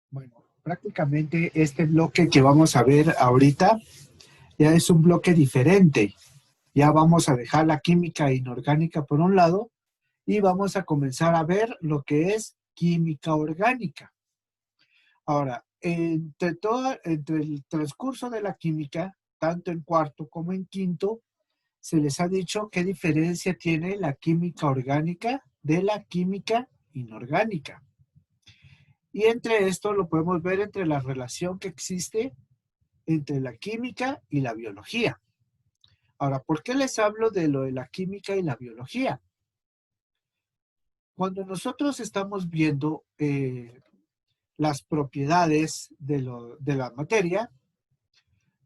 Bueno, prácticamente este bloque que vamos a ver ahorita ya es un bloque diferente. Ya vamos a dejar la química inorgánica por un lado y vamos a comenzar a ver lo que es química orgánica. Ahora, entre el transcurso de la química, tanto en cuarto como en quinto, se les ha dicho qué diferencia tiene la química orgánica de la química inorgánica. Y entre esto lo podemos ver entre la relación que existe entre la química y la biología. Ahora, ¿por qué les hablo de lo de la química y la biología? Cuando nosotros estamos viendo las propiedades de la materia,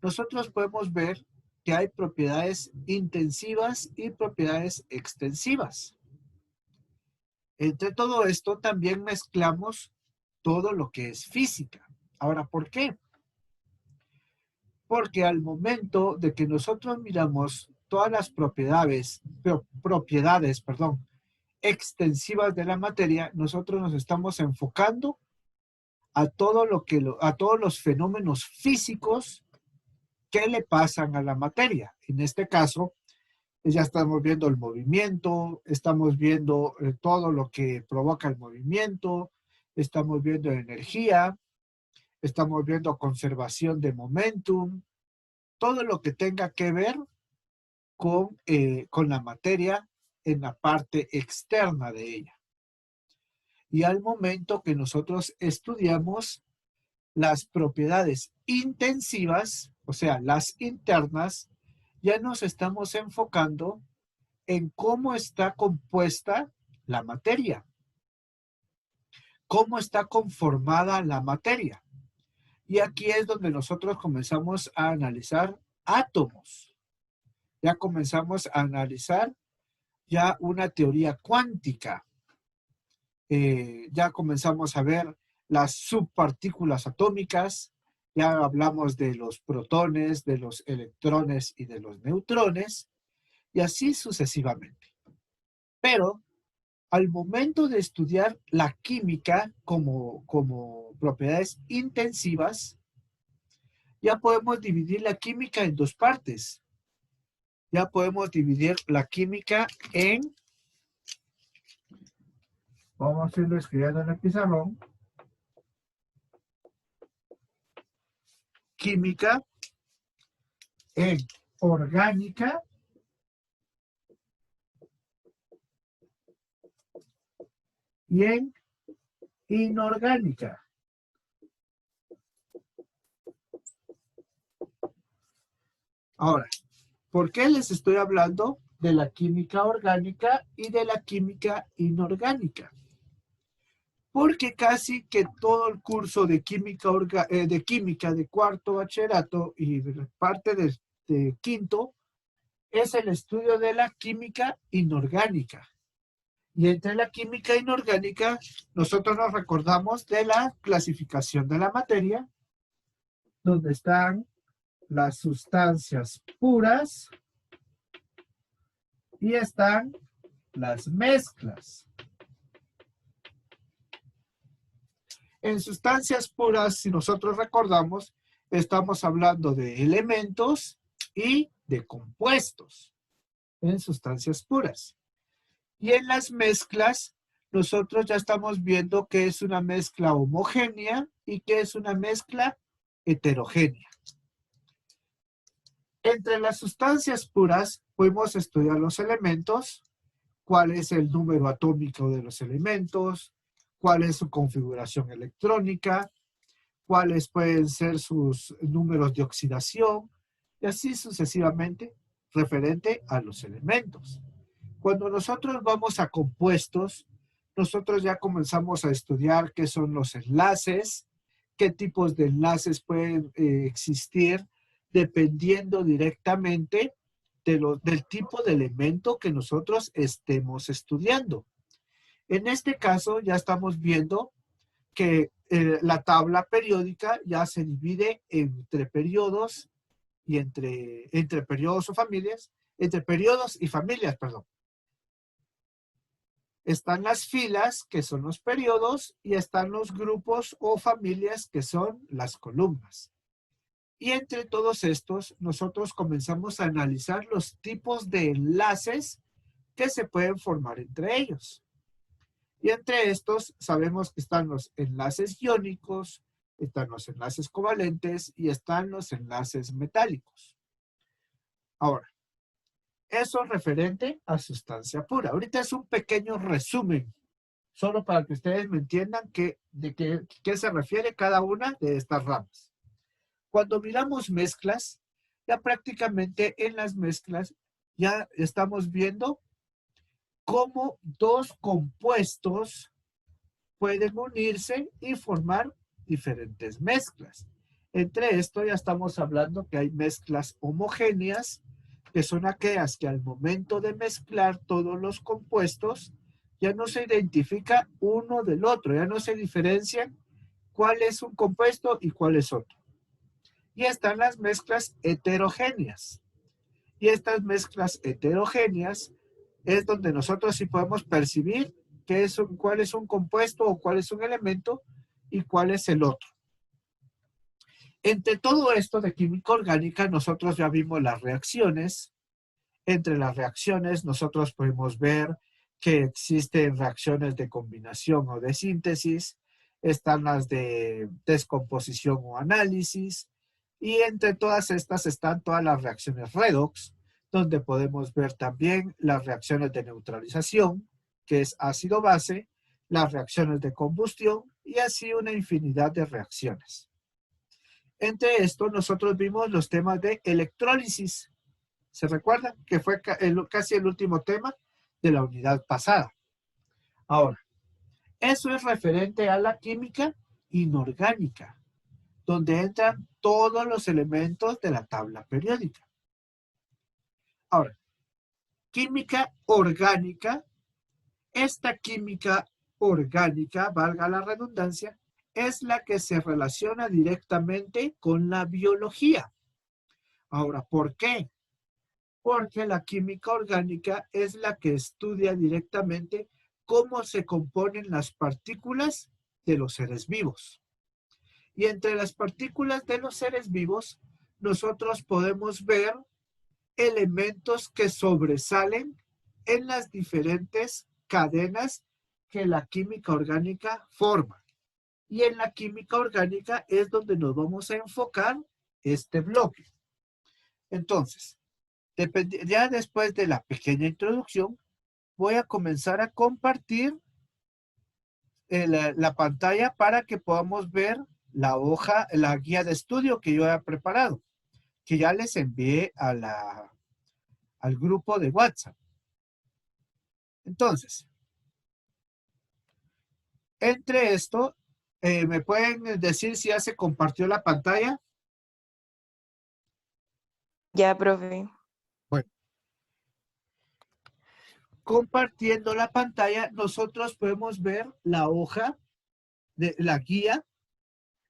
nosotros podemos ver que hay propiedades intensivas y propiedades extensivas. Entre todo esto también mezclamos todo lo que es física. Ahora, ¿por qué? Porque al momento de que nosotros miramos todas las propiedades extensivas de la materia, nosotros nos estamos enfocando a a todos los fenómenos físicos que le pasan a la materia. En este caso, ya estamos viendo el movimiento, estamos viendo todo lo que provoca el movimiento, estamos viendo energía, estamos viendo conservación de momentum, todo lo que tenga que ver con la materia en la parte externa de ella. Y al momento que nosotros estudiamos las propiedades intensivas, o sea, las internas, ya nos estamos enfocando en cómo está compuesta la materia, cómo está conformada la materia. Y aquí es donde nosotros comenzamos a analizar átomos. Ya comenzamos a analizar ya una teoría cuántica. Ya comenzamos a ver las subpartículas atómicas, ya hablamos de los protones, de los electrones y de los neutrones, y así sucesivamente. Pero al momento de estudiar la química como propiedades intensivas, ya podemos dividir la química en dos partes. Ya podemos dividir la química en, vamos a irlo escribiendo en el pizarrón, química en orgánica y en inorgánica. Ahora, ¿por qué les estoy hablando de la química orgánica y de la química inorgánica? Porque casi que todo el curso de química de cuarto bachillerato y parte de quinto es el estudio de la química inorgánica. Y entre la química inorgánica, nosotros nos recordamos de la clasificación de la materia, donde están las sustancias puras y están las mezclas. En sustancias puras, si nosotros recordamos, estamos hablando de elementos y de compuestos en sustancias puras. Y en las mezclas, nosotros ya estamos viendo que es una mezcla homogénea y que es una mezcla heterogénea. Entre las sustancias puras podemos estudiar los elementos, cuál es el número atómico de los elementos, cuál es su configuración electrónica, cuáles pueden ser sus números de oxidación, y así sucesivamente referente a los elementos. Cuando nosotros vamos a compuestos, nosotros ya comenzamos a estudiar qué son los enlaces, qué tipos de enlaces pueden existir, dependiendo directamente del tipo de elemento que nosotros estemos estudiando. En este caso ya estamos viendo que la tabla periódica ya se divide entre periodos y entre periodos o familias, entre periodos y familias, perdón. Están las filas, que son los periodos, y están los grupos o familias, que son las columnas. Y entre todos estos, nosotros comenzamos a analizar los tipos de enlaces que se pueden formar entre ellos. Y entre estos sabemos que están los enlaces iónicos, están los enlaces covalentes y están los enlaces metálicos. Ahora, eso es referente a sustancia pura. Ahorita es un pequeño resumen, solo para que ustedes me entiendan de qué se refiere cada una de estas ramas. Cuando miramos mezclas, ya prácticamente en las mezclas ya estamos viendo cómo dos compuestos pueden unirse y formar diferentes mezclas. Entre esto ya estamos hablando que hay mezclas homogéneas, que son aquellas que al momento de mezclar todos los compuestos, ya no se identifica uno del otro, ya no se diferencian cuál es un compuesto y cuál es otro. Y están las mezclas heterogéneas. Y estas mezclas heterogéneas es donde nosotros sí podemos percibir cuál es un compuesto o cuál es un elemento y cuál es el otro. Entre todo esto de química orgánica, nosotros ya vimos las reacciones. Entre las reacciones, nosotros podemos ver que existen reacciones de combinación o de síntesis, están las de descomposición o análisis, y entre todas estas están todas las reacciones redox, donde podemos ver también las reacciones de neutralización, que es ácido-base, las reacciones de combustión, y así una infinidad de reacciones. Entre esto, nosotros vimos los temas de electrólisis. ¿Se recuerdan? Que fue casi el último tema de la unidad pasada. Ahora, eso es referente a la química inorgánica, donde entran todos los elementos de la tabla periódica. Ahora, química orgánica. Esta química orgánica, valga la redundancia, es la que se relaciona directamente con la biología. Ahora, ¿por qué? Porque la química orgánica es la que estudia directamente cómo se componen las partículas de los seres vivos. Y entre las partículas de los seres vivos, nosotros podemos ver elementos que sobresalen en las diferentes cadenas que la química orgánica forma. Y en la química orgánica es donde nos vamos a enfocar este bloque. Entonces, ya después de la pequeña introducción, voy a comenzar a compartir la pantalla para que podamos ver la hoja, la guía de estudio que yo he preparado, que ya les envié al grupo de WhatsApp. Entonces, entre esto, ¿me pueden decir si ya se compartió la pantalla? Ya, profe. Bueno. Compartiendo la pantalla, nosotros podemos ver la hoja de la guía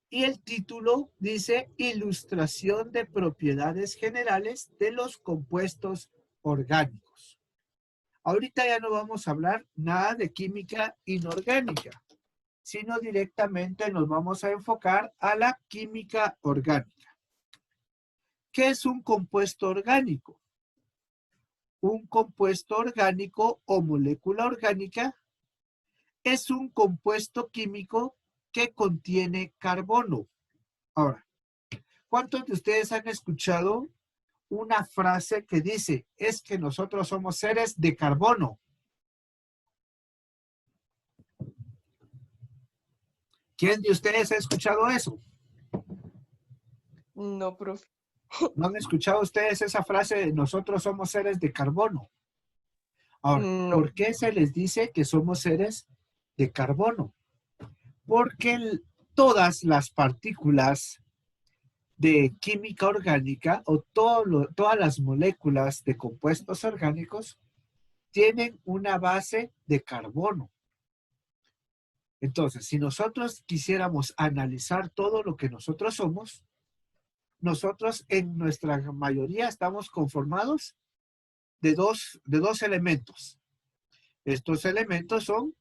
y el título dice Ilustración de propiedades generales de los compuestos orgánicos. Ahorita ya no vamos a hablar nada de química inorgánica, sino directamente nos vamos a enfocar a la química orgánica. ¿Qué es un compuesto orgánico? Un compuesto orgánico o molécula orgánica es un compuesto químico que contiene carbono. Ahora, ¿cuántos de ustedes han escuchado una frase que dice, es que nosotros somos seres de carbono? ¿Quién de ustedes ha escuchado eso? No, profe. ¿No han escuchado ustedes esa frase de nosotros somos seres de carbono? Ahora, No. ¿por qué se les dice que somos seres de carbono? Porque todas las partículas de química orgánica o todas las moléculas de compuestos orgánicos tienen una base de carbono. Entonces, si nosotros quisiéramos analizar todo lo que nosotros somos, nosotros en nuestra mayoría estamos conformados de dos elementos, Estos elementos son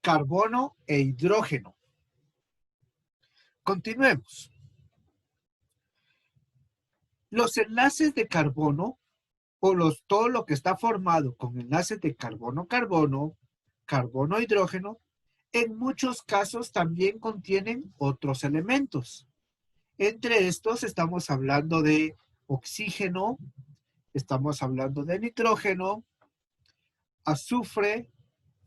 carbono e hidrógeno. Continuemos. Los enlaces de carbono o todo lo que está formado con enlaces de carbono-carbono, carbono-hidrógeno, en muchos casos también contienen otros elementos. Entre estos estamos hablando de oxígeno, estamos hablando de nitrógeno, azufre,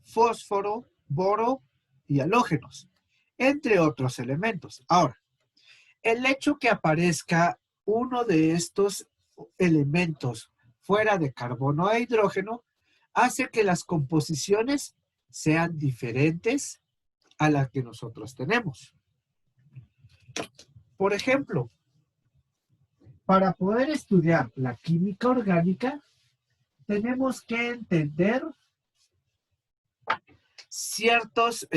fósforo, boro y halógenos, entre otros elementos. Ahora, el hecho que aparezca uno de estos elementos fuera de carbono e hidrógeno hace que las composiciones sean diferentes a las que nosotros tenemos. Por ejemplo, para poder estudiar la química orgánica, tenemos que entender ciertas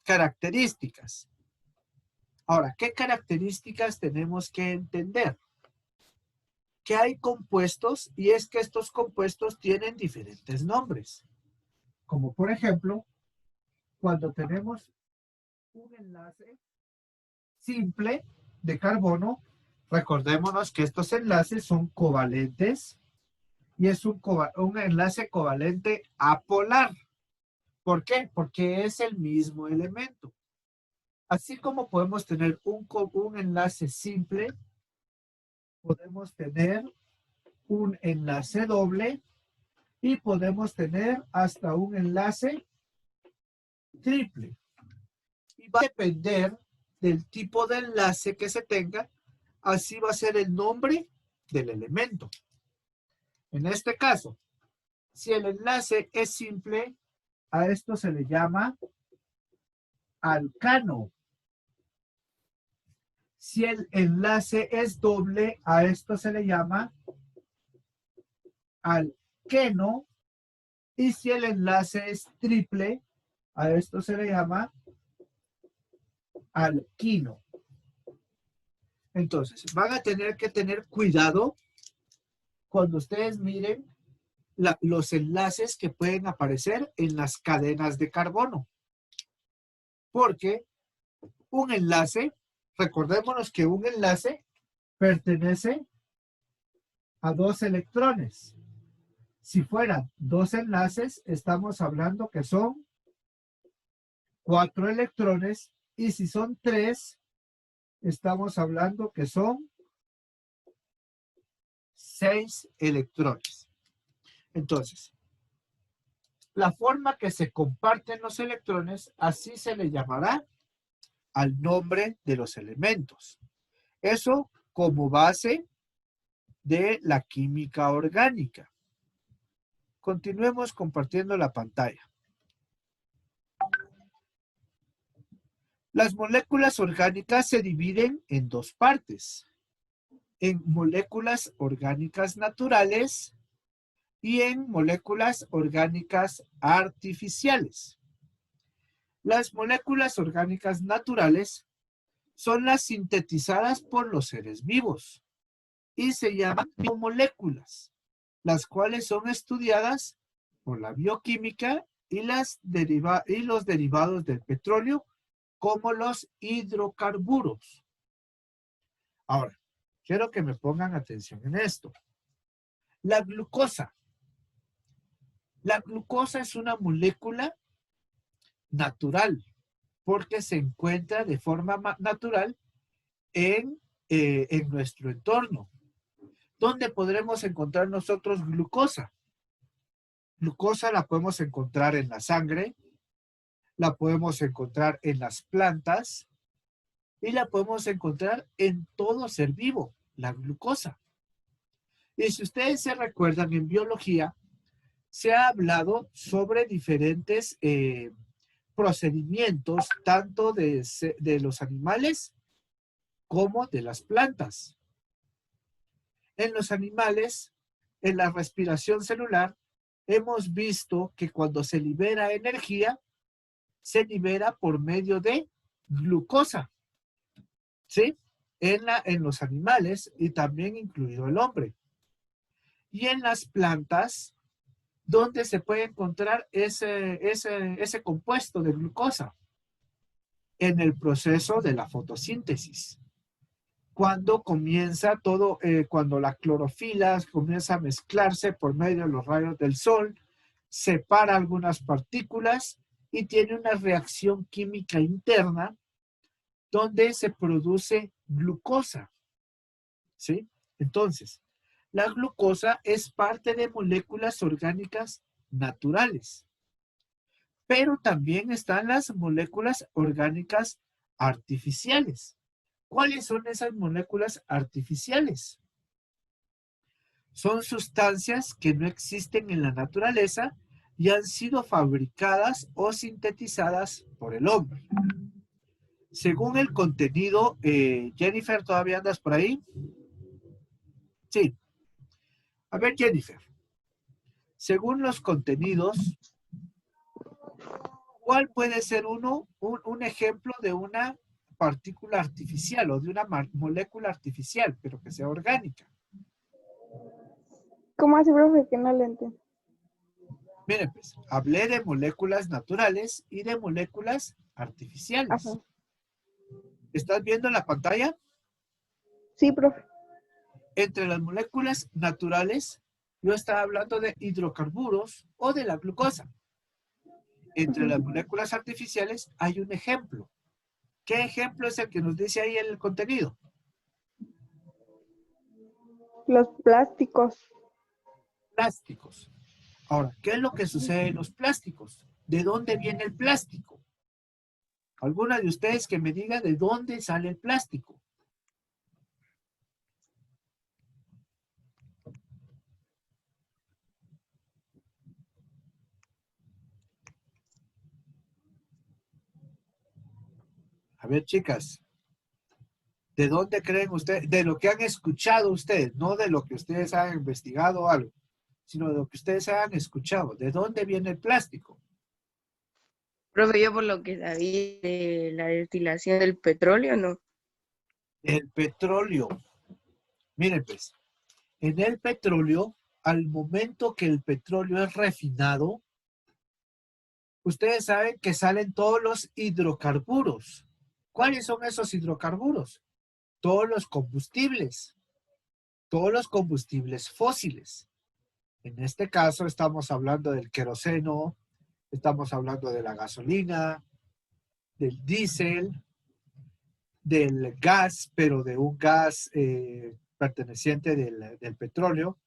características. Ahora, ¿qué características tenemos que entender? Que hay compuestos y es que estos compuestos tienen diferentes nombres. Como por ejemplo, cuando tenemos un enlace simple de carbono, recordémonos que estos enlaces son covalentes y es un enlace covalente apolar. ¿Por qué? Porque es el mismo elemento. Así como podemos tener un enlace simple, podemos tener un enlace doble y podemos tener hasta un enlace triple. Y va a depender del tipo de enlace que se tenga, así va a ser el nombre del elemento. En este caso, si el enlace es simple, a esto se le llama alcano. Si el enlace es doble, a esto se le llama alqueno. Y si el enlace es triple, a esto se le llama alquino. Entonces, van a tener que tener cuidado cuando ustedes miren los enlaces que pueden aparecer en las cadenas de carbono. Porque un enlace, recordémonos que un enlace pertenece a 2 electrones. Si fueran 2 enlaces, estamos hablando que son 4 electrones. Y si son 3, estamos hablando que son 6 electrones. Entonces, la forma que se comparten los electrones, así se le llamará al nombre de los elementos. Eso como base de la química orgánica. Continuemos compartiendo la pantalla. Las moléculas orgánicas se dividen en 2 partes. En moléculas orgánicas naturales y en moléculas orgánicas artificiales. Las moléculas orgánicas naturales son las sintetizadas por los seres vivos y se llaman biomoléculas, las cuales son estudiadas por la bioquímica y los derivados del petróleo, como los hidrocarburos. Ahora, quiero que me pongan atención en esto. La glucosa. La glucosa es una molécula natural porque se encuentra de forma natural en nuestro entorno. ¿Dónde podremos encontrar nosotros glucosa? Glucosa la podemos encontrar en la sangre, la podemos encontrar en las plantas y la podemos encontrar en todo ser vivo, la glucosa. Y si ustedes se recuerdan, en biología se ha hablado sobre diferentes procedimientos, tanto de los animales como de las plantas. En los animales, en la respiración celular, hemos visto que cuando se libera energía, se libera por medio de glucosa, ¿sí? En los animales y también incluido el hombre. y en las plantas, ¿dónde se puede encontrar ese compuesto de glucosa? En el proceso de la fotosíntesis. Cuando comienza todo, cuando la clorofila comienza a mezclarse por medio de los rayos del sol, separa algunas partículas y tiene una reacción química interna donde se produce glucosa, ¿sí? Entonces, la glucosa es parte de moléculas orgánicas naturales, pero también están las moléculas orgánicas artificiales. ¿Cuáles son esas moléculas artificiales? Son sustancias que no existen en la naturaleza y han sido fabricadas o sintetizadas por el hombre. Según el contenido, Jennifer, ¿todavía andas por ahí? Sí. A ver, Jennifer, según los contenidos, ¿cuál puede ser un ejemplo de una partícula artificial o de una molécula artificial, pero que sea orgánica? ¿Cómo así, profe? Que no le entiendo. Miren, pues, hablé de moléculas naturales y de moléculas artificiales. Ajá. ¿Estás viendo la pantalla? Sí, profe. Entre las moléculas naturales, yo estaba hablando de hidrocarburos o de la glucosa. Entre las moléculas artificiales hay un ejemplo. ¿Qué ejemplo es el que nos dice ahí el contenido? Los plásticos. Plásticos. Ahora, ¿qué es lo que sucede en los plásticos? ¿De dónde viene el plástico? ¿Alguna de ustedes que me diga de dónde sale el plástico? A ver, chicas, ¿de dónde creen ustedes? De lo que han escuchado ustedes, no de lo que ustedes han investigado o algo, sino de lo que ustedes han escuchado. ¿De dónde viene el plástico? Profe, yo por lo que sabía de la destilación del petróleo, ¿no? El petróleo. Miren, pues, en el petróleo, al momento que el petróleo es refinado, ustedes saben que salen todos los hidrocarburos. ¿Cuáles son esos hidrocarburos? Todos los combustibles fósiles. En este caso estamos hablando del queroseno, estamos hablando de la gasolina, del diésel, del gas, pero de un gas perteneciente del petróleo,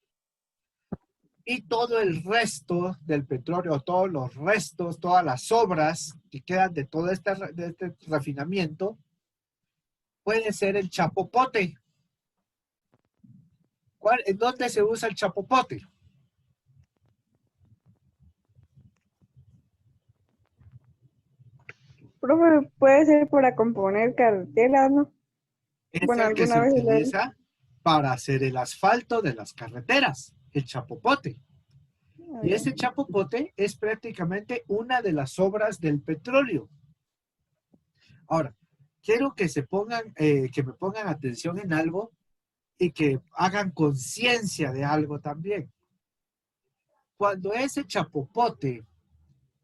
y todo el resto del petróleo, todos los restos, todas las sobras que quedan de todo este refinamiento, puede ser el chapopote. ¿En dónde se usa el chapopote? Profe, puede ser para componer carreteras, ¿no? Es Bueno, el que se alguna vez lo he visto. utiliza para hacer el asfalto de las carreteras, el chapopote. Y ese chapopote es prácticamente una de las obras del petróleo. Ahora, quiero que me pongan atención en algo y que hagan conciencia de algo también. Cuando ese chapopote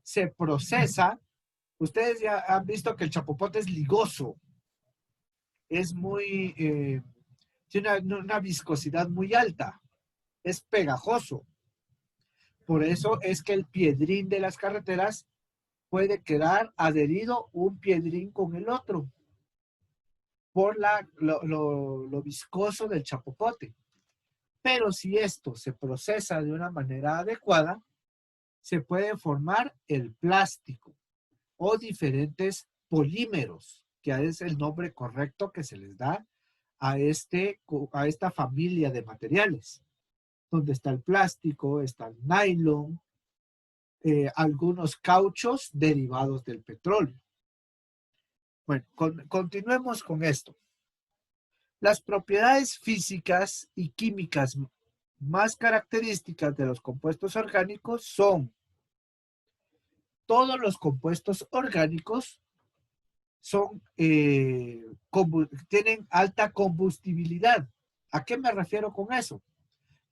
se procesa, ustedes ya han visto que el chapopote es ligoso, es tiene una viscosidad muy alta, es pegajoso. Por eso es que el piedrín de las carreteras puede quedar adherido un piedrín con el otro por lo viscoso del chapopote. Pero si esto se procesa de una manera adecuada, se puede formar el plástico o diferentes polímeros, que es el nombre correcto que se les da a esta familia de materiales, donde está el plástico, está el nylon, algunos cauchos derivados del petróleo. Bueno, continuemos con esto. Las propiedades físicas y químicas más características de los compuestos orgánicos son: todos los compuestos orgánicos tienen alta combustibilidad. ¿A qué me refiero con eso?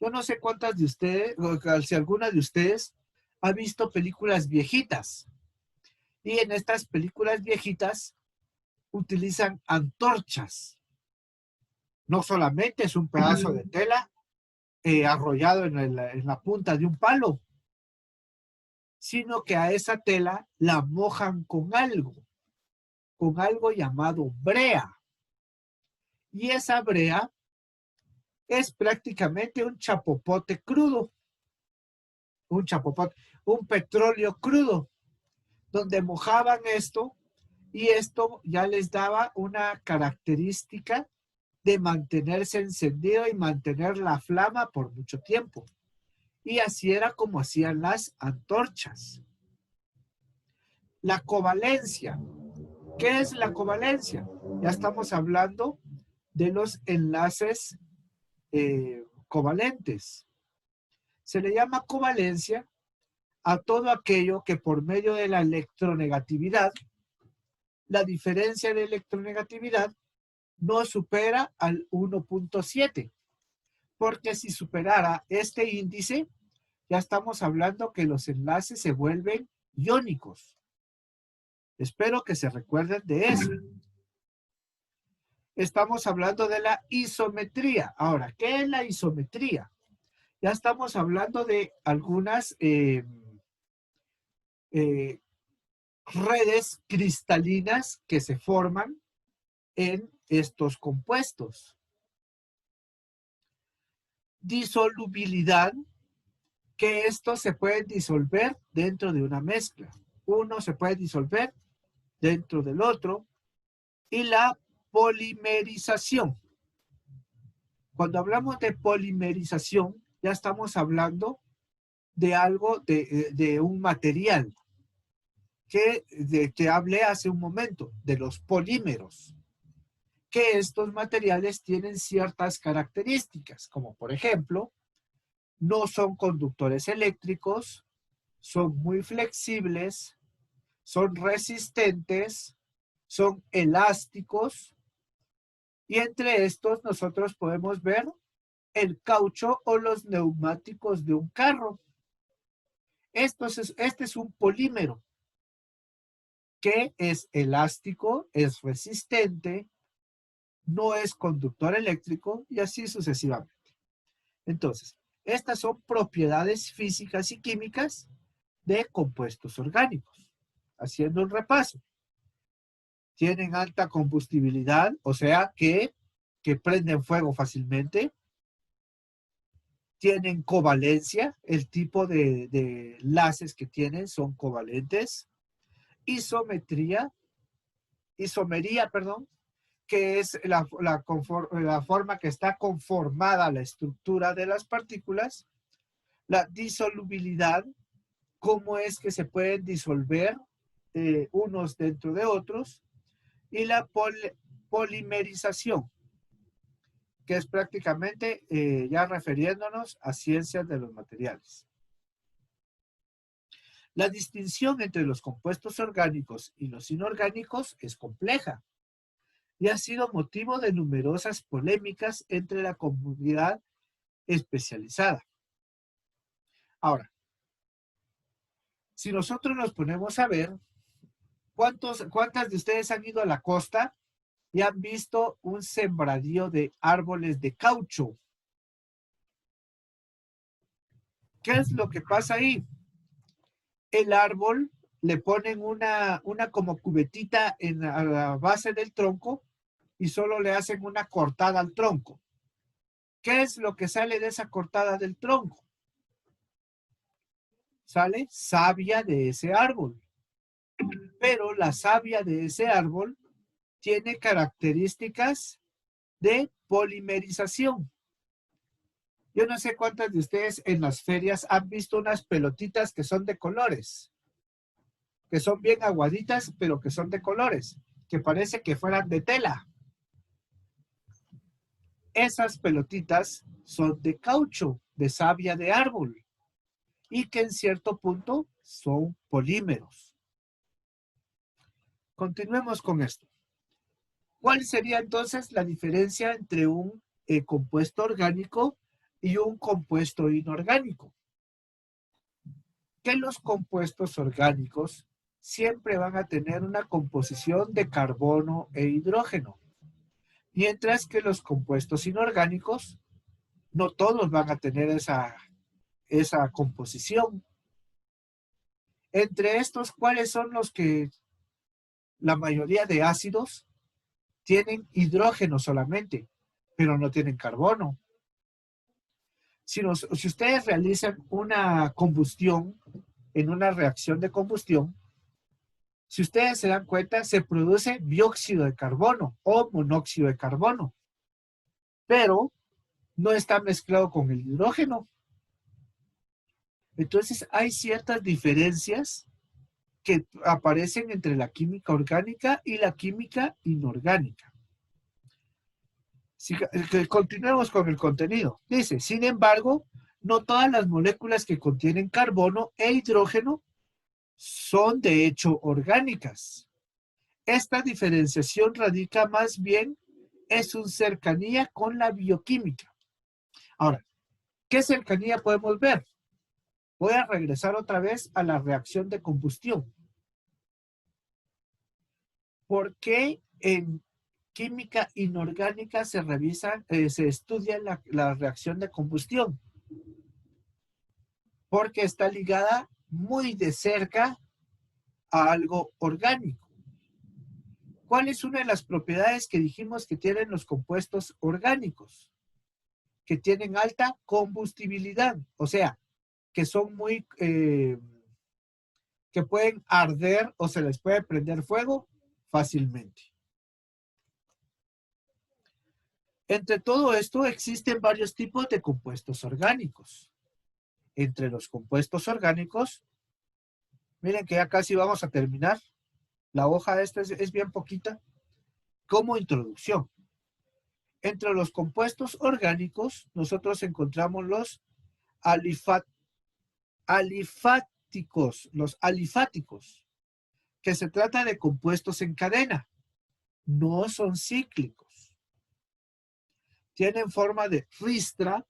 Yo no sé cuántas de ustedes, o si alguna de ustedes ha visto películas viejitas. Y en estas películas viejitas utilizan antorchas. No solamente es un pedazo de tela arrollado en la punta de un palo, sino que a esa tela la mojan con algo llamado brea. Y esa brea es prácticamente un chapopote crudo, un petróleo crudo, donde mojaban esto y esto ya les daba una característica de mantenerse encendido y mantener la flama por mucho tiempo. Y así era como hacían las antorchas. La covalencia. ¿Qué es la covalencia? Ya estamos hablando de los enlaces covalentes. Se le llama covalencia a todo aquello que por medio de la electronegatividad, la diferencia de electronegatividad no supera al 1.7. Porque si superara este índice, ya estamos hablando que los enlaces se vuelven iónicos. Espero que se recuerden de eso. Estamos hablando de la isometría. Ahora, ¿qué es la isometría? Ya estamos hablando de algunas redes cristalinas que se forman en estos compuestos. Disolubilidad, que estos se pueden disolver dentro de una mezcla. Uno se puede disolver dentro del otro. Y la polimerización. Cuando hablamos de polimerización, ya estamos hablando de algo, de un material que hablé hace un momento, de los polímeros, que estos materiales tienen ciertas características, como por ejemplo, no son conductores eléctricos, son muy flexibles, son resistentes, son elásticos, y entre estos nosotros podemos ver el caucho o los neumáticos de un carro. Este es un polímero que es elástico, es resistente, no es conductor eléctrico y así sucesivamente. Entonces, estas son propiedades físicas y químicas de compuestos orgánicos. Haciendo un repaso. Tienen alta combustibilidad, o sea que prenden fuego fácilmente. Tienen covalencia, el tipo de enlaces que tienen son covalentes. Isomería, que es la forma que está conformada la estructura de las partículas. La disolubilidad, cómo es que se pueden disolver unos dentro de otros. Y la polimerización, que es prácticamente ya refiriéndonos a ciencias de los materiales. La distinción entre los compuestos orgánicos y los inorgánicos es compleja y ha sido motivo de numerosas polémicas entre la comunidad especializada. Ahora, si nosotros nos ponemos a ver, ¿cuántas de ustedes han ido a la costa y han visto un sembradío de árboles de caucho? ¿Qué es lo que pasa ahí? El árbol le ponen una como cubetita a la base del tronco y solo le hacen una cortada al tronco. ¿Qué es lo que sale de esa cortada del tronco? Sale savia de ese árbol. Pero la savia de ese árbol tiene características de polimerización. Yo no sé cuántas de ustedes en las ferias han visto unas pelotitas que son de colores, que son bien aguaditas, pero que son de colores, que parece que fueran de tela. Esas pelotitas son de caucho, de savia de árbol, y que en cierto punto son polímeros. Continuemos con esto. ¿Cuál sería entonces la diferencia entre un compuesto orgánico y un compuesto inorgánico. Que los compuestos orgánicos siempre van a tener una composición de carbono e hidrógeno, mientras que los compuestos inorgánicos no todos van a tener esa composición. Entre estos, ¿cuáles son los que la mayoría de ácidos tienen hidrógeno solamente, pero no tienen carbono? Si ustedes realizan una combustión, en una reacción de combustión, si ustedes se dan cuenta, se produce dióxido de carbono o monóxido de carbono, pero no está mezclado con el hidrógeno. Entonces hay ciertas diferencias que aparecen entre la química orgánica y la química inorgánica. Continuemos con el contenido. Dice, sin embargo, no todas las moléculas que contienen carbono e hidrógeno son de hecho orgánicas. Esta diferenciación radica más bien en su cercanía con la bioquímica. Ahora, ¿qué cercanía podemos ver? Voy a regresar otra vez a la reacción de combustión. ¿Por qué en química inorgánica se estudia la reacción de combustión? Porque está ligada muy de cerca a algo orgánico. ¿Cuál es una de las propiedades que dijimos que tienen los compuestos orgánicos? Que tienen alta combustibilidad, o sea, que son que pueden arder o se les puede prender fuego fácilmente. Entre todo esto existen varios tipos de compuestos orgánicos. Entre los compuestos orgánicos, miren que ya casi vamos a terminar. La hoja esta es bien poquita. Como introducción. Entre los compuestos orgánicos, nosotros encontramos los alifáticos, que se trata de compuestos en cadena. No son cíclicos. Tienen forma de ristra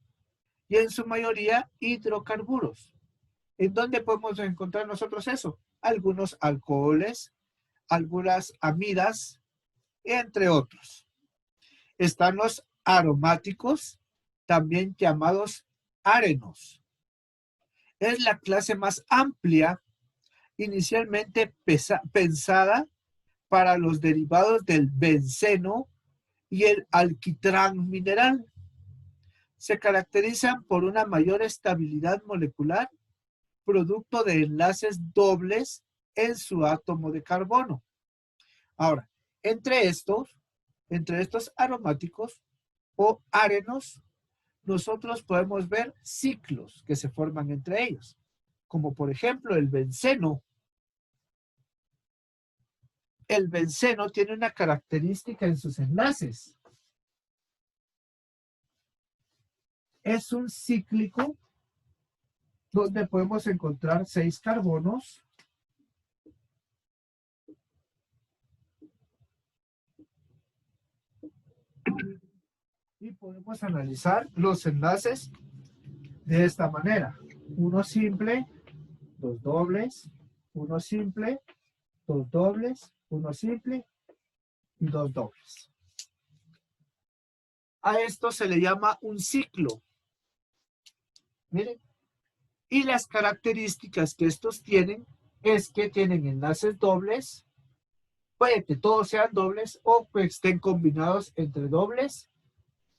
y en su mayoría hidrocarburos. ¿En dónde podemos encontrar nosotros eso? Algunos alcoholes, algunas amidas, entre otros. Están los aromáticos, también llamados arenos. Es la clase más amplia, inicialmente pensada para los derivados del benceno y el alquitrán mineral. Se caracterizan por una mayor estabilidad molecular, producto de enlaces dobles en su átomo de carbono. Ahora, entre estos aromáticos o arenos, nosotros podemos ver ciclos que se forman entre ellos, como por ejemplo el benceno. El benceno tiene una característica en sus enlaces. Es un cíclico donde podemos encontrar 6 carbonos y podemos analizar los enlaces de esta manera. Uno simple, 2 dobles, uno simple, 2 dobles, uno simple y 2 dobles. A esto se le llama un ciclo. Miren. Y las características que estos tienen es que tienen enlaces dobles. Puede que todos sean dobles o que estén combinados entre dobles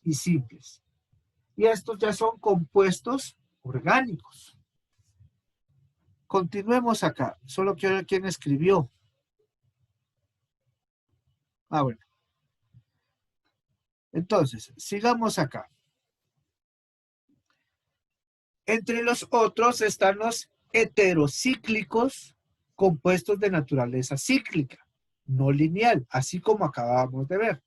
y simples. Y estos ya son compuestos orgánicos. Continuemos acá. Solo quiero ver quién escribió. Ah, bueno. Entonces, sigamos acá. Entre los otros están los heterocíclicos, compuestos de naturaleza cíclica, no lineal, así como acabábamos de ver,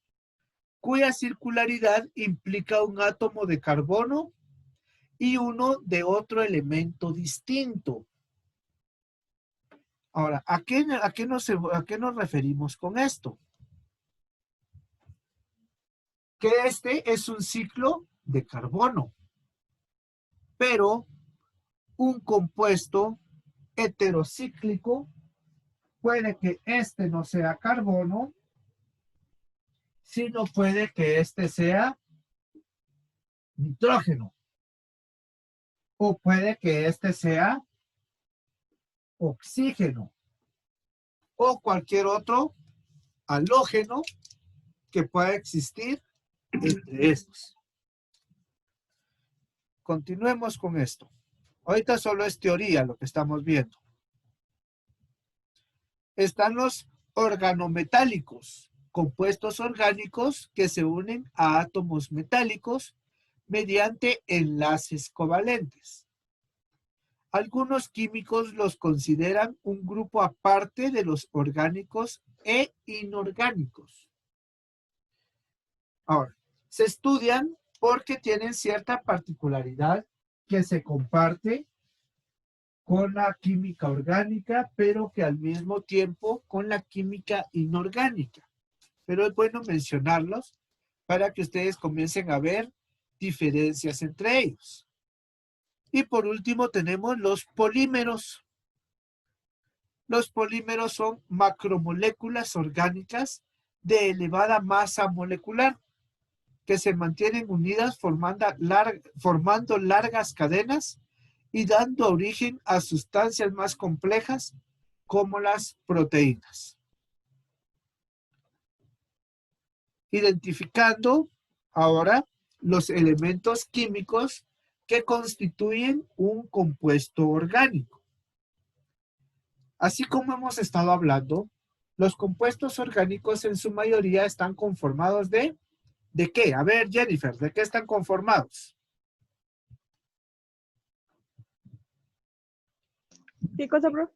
cuya circularidad implica un átomo de carbono y uno de otro elemento distinto. Ahora, ¿a qué nos referimos con esto? Que este es un ciclo de carbono. pero un compuesto heterocíclico puede que este no sea carbono, sino puede que este sea nitrógeno. O puede que este sea oxígeno. O cualquier otro halógeno que pueda existir entre estos. Continuemos con esto. Ahorita solo es teoría lo que estamos viendo. Están los organometálicos, compuestos orgánicos que se unen a átomos metálicos mediante enlaces covalentes. Algunos químicos los consideran un grupo aparte de los orgánicos e inorgánicos. Ahora, se estudian porque tienen cierta particularidad que se comparte con la química orgánica, pero que al mismo tiempo con la química inorgánica. Pero es bueno mencionarlos para que ustedes comiencen a ver diferencias entre ellos. Y por último tenemos los polímeros. Los polímeros son macromoléculas orgánicas de elevada masa molecular que se mantienen unidas formando largas cadenas y dando origen a sustancias más complejas como las proteínas. Identificando ahora los elementos químicos que constituyen un compuesto orgánico. Así como hemos estado hablando, los compuestos orgánicos en su mayoría están conformados ¿de qué? A ver, Jennifer, ¿de qué están conformados? ¿Qué cosa, bro?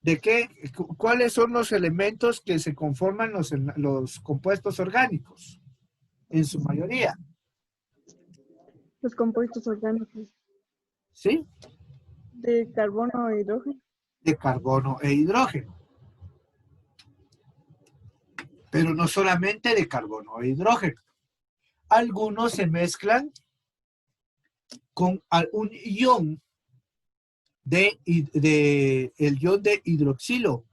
¿De qué? ¿Cuáles son los elementos que se conforman los compuestos orgánicos? En su mayoría. Los compuestos orgánicos ¿Sí? de carbono e hidrógeno. De carbono e hidrógeno. Pero no solamente de carbono e hidrógeno. Algunos se mezclan con un ion el ion de hidroxilo,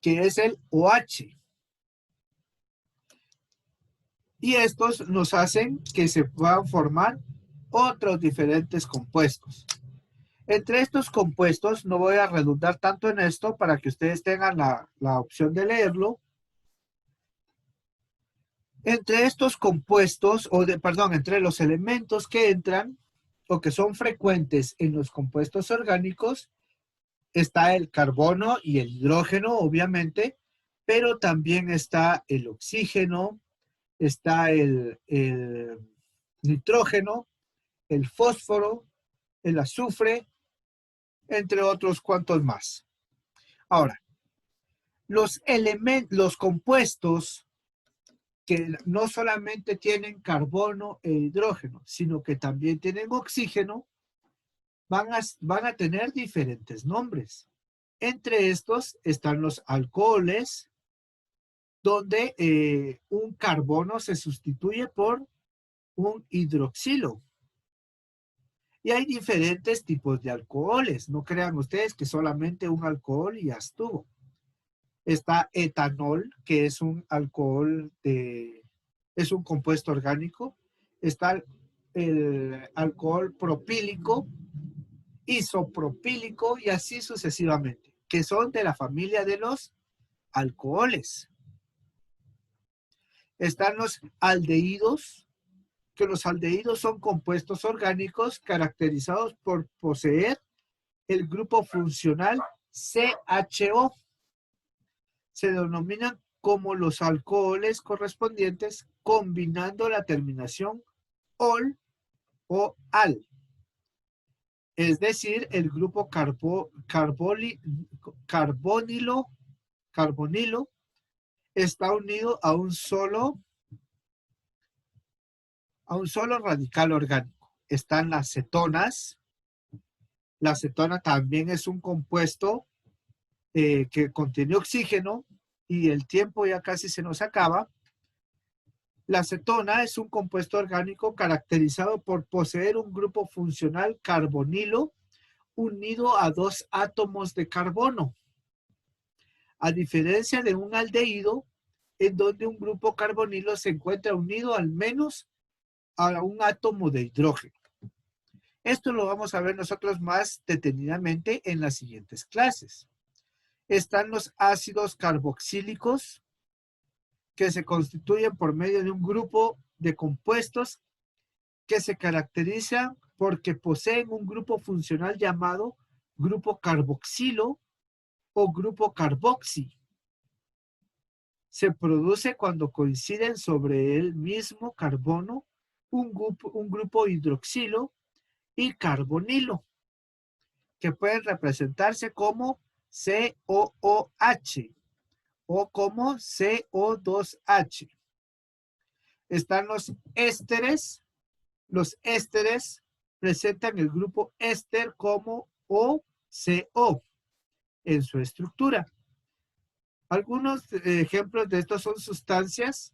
que es el OH. Y estos nos hacen que se puedan formar otros diferentes compuestos. Entre estos compuestos, no voy a redundar tanto en esto para que ustedes tengan la opción de leerlo. Entre estos compuestos, entre los elementos que entran o que son frecuentes en los compuestos orgánicos, está el carbono y el hidrógeno, obviamente, pero también está el oxígeno, está el nitrógeno, el fósforo, el azufre, entre otros cuantos más. Ahora, los compuestos que no solamente tienen carbono e hidrógeno, sino que también tienen oxígeno, van a tener diferentes nombres. Entre estos están los alcoholes, donde un carbono se sustituye por un hidroxilo. Y hay diferentes tipos de alcoholes. No crean ustedes que solamente un alcohol y ya estuvo. Está etanol, que es un alcohol es un compuesto orgánico. Está el alcohol propílico, isopropílico y así sucesivamente, que son de la familia de los alcoholes. Están los aldehídos, que los aldehídos son compuestos orgánicos caracterizados por poseer el grupo funcional CHO. Se denominan como los alcoholes correspondientes combinando la terminación ol o al. Es decir, el grupo carbonilo está unido a un solo radical orgánico. Están las cetonas. La cetona también es un compuesto que contiene oxígeno y el tiempo ya casi se nos acaba. La acetona es un compuesto orgánico caracterizado por poseer un grupo funcional carbonilo unido a 2 átomos de carbono, a diferencia de un aldehído en donde un grupo carbonilo se encuentra unido al menos a un átomo de hidrógeno. Esto lo vamos a ver nosotros más detenidamente en las siguientes clases. Están los ácidos carboxílicos, que se constituyen por medio de un grupo de compuestos que se caracterizan porque poseen un grupo funcional llamado grupo carboxilo o grupo carboxi. Se produce cuando coinciden sobre el mismo carbono un grupo hidroxilo y carbonilo, que pueden representarse como COOH o como CO2H. Están los ésteres. Los ésteres presentan el grupo éster como OCO en su estructura. Algunos ejemplos de estos son sustancias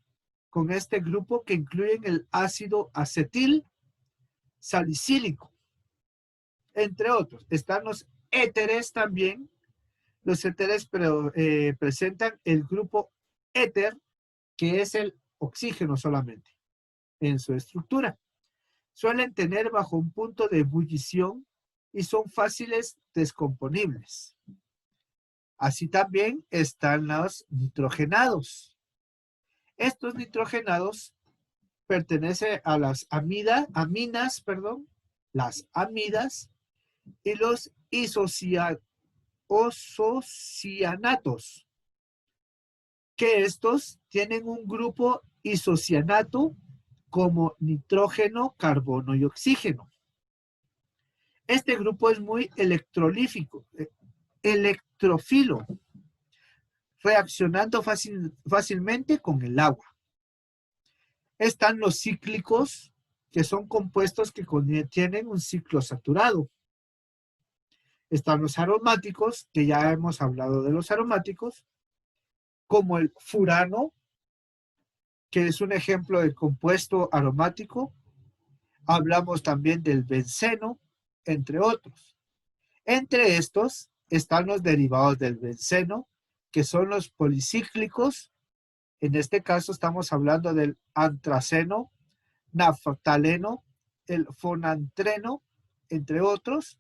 con este grupo que incluyen el ácido acetil salicílico, entre otros. Están los éteres también. Los éteres presentan el grupo éter, que es el oxígeno solamente, en su estructura. Suelen tener bajo un punto de ebullición y son fáciles descomponibles. Así también están los nitrogenados. Estos nitrogenados pertenecen a las aminas, las amidas y los isocianatos, que estos tienen un grupo isocianato como nitrógeno, carbono y oxígeno. Este grupo es muy electrófilo, reaccionando fácilmente con el agua. Están los cíclicos, que son compuestos que contienen un ciclo saturado. Están los aromáticos, que ya hemos hablado de los aromáticos, como el furano, que es un ejemplo de compuesto aromático. Hablamos también del benceno, entre otros. Entre estos están los derivados del benceno, que son los policíclicos. En este caso estamos hablando del antraceno, naftaleno, el fonantreno, entre otros.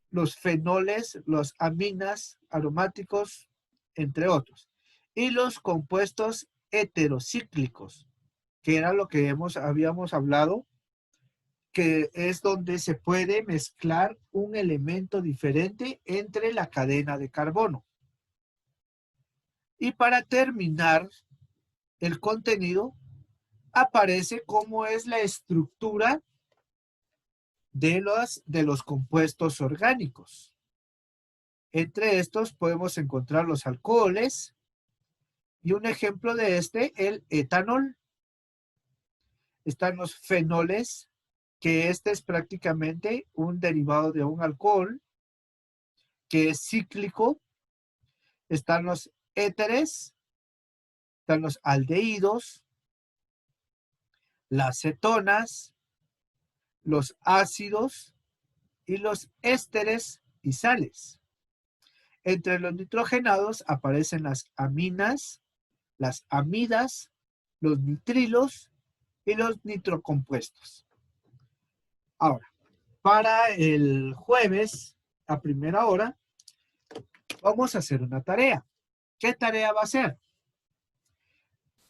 Los fenoles, los aminas aromáticos, entre otros. Y los compuestos heterocíclicos, que era lo que habíamos hablado, que es donde se puede mezclar un elemento diferente entre la cadena de carbono. Y para terminar el contenido, aparece cómo es la estructura de los compuestos orgánicos. Entre estos podemos encontrar los alcoholes y un ejemplo de el etanol. Están los fenoles, que este es prácticamente un derivado de un alcohol que es cíclico. Están los éteres, están los aldehídos, las cetonas, los ácidos y los ésteres y sales. Entre los nitrogenados aparecen las aminas, las amidas, los nitrilos y los nitrocompuestos. Ahora, para el jueves, a primera hora, vamos a hacer una tarea. ¿Qué tarea va a ser?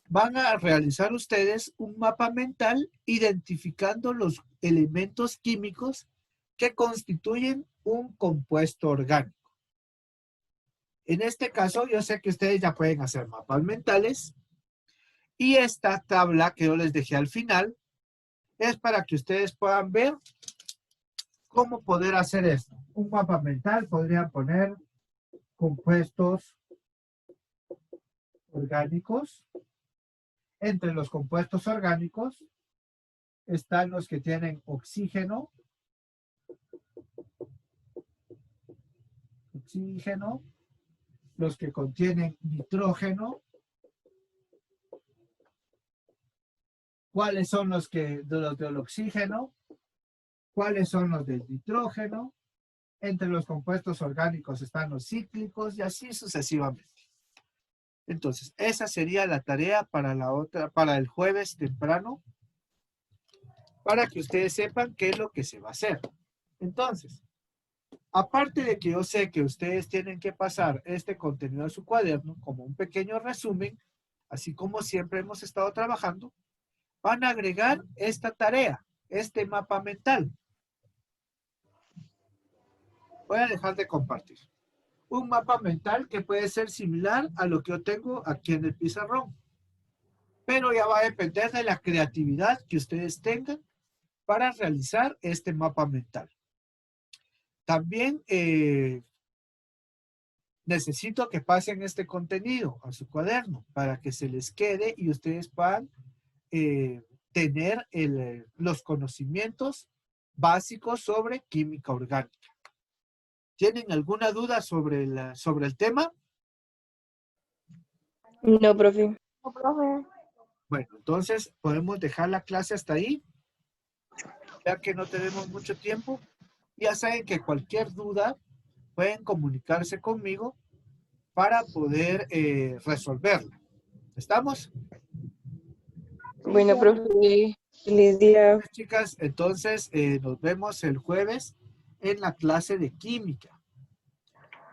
Van a realizar ustedes un mapa mental identificando los elementos químicos que constituyen un compuesto orgánico. En este caso, yo sé que ustedes ya pueden hacer mapas mentales y esta tabla que yo les dejé al final es para que ustedes puedan ver cómo poder hacer esto. Un mapa mental podrían poner compuestos orgánicos. Entre los compuestos orgánicos están los que tienen oxígeno, los que contienen nitrógeno, cuáles son los del oxígeno, cuáles son los del nitrógeno. Entre los compuestos orgánicos están los cíclicos y así sucesivamente. Entonces, esa sería la tarea para el jueves temprano, para que ustedes sepan qué es lo que se va a hacer. Entonces, aparte de que yo sé que ustedes tienen que pasar este contenido a su cuaderno como un pequeño resumen, así como siempre hemos estado trabajando, van a agregar esta tarea, este mapa mental. Voy a dejar de compartir. Un mapa mental que puede ser similar a lo que yo tengo aquí en el pizarrón. Pero ya va a depender de la creatividad que ustedes tengan para realizar este mapa mental. También necesito que pasen este contenido a su cuaderno para que se les quede y ustedes puedan tener los conocimientos básicos sobre química orgánica. ¿Tienen alguna duda sobre el tema? No, profe. No, profe. Bueno, entonces podemos dejar la clase hasta ahí, ya que no tenemos mucho tiempo. Ya saben que cualquier duda pueden comunicarse conmigo para poder resolverla. ¿Estamos? Bueno, profe, feliz día. Pues, chicas, entonces nos vemos el jueves en la clase de química.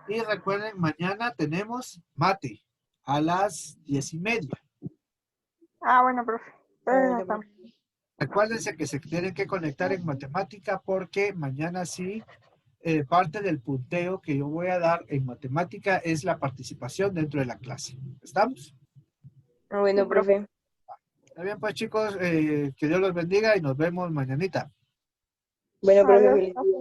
Y recuerden, mañana tenemos mate a las 10:30. Ah, bueno, profe. Entonces no estamos. Recuérdense que se tienen que conectar en matemática porque mañana sí, parte del punteo que yo voy a dar en matemática es la participación dentro de la clase. ¿Estamos? Bueno, Sí, profe. profe. Está bien, pues chicos, que Dios los bendiga y nos vemos mañanita. Bueno, profe, Adiós, feliz día.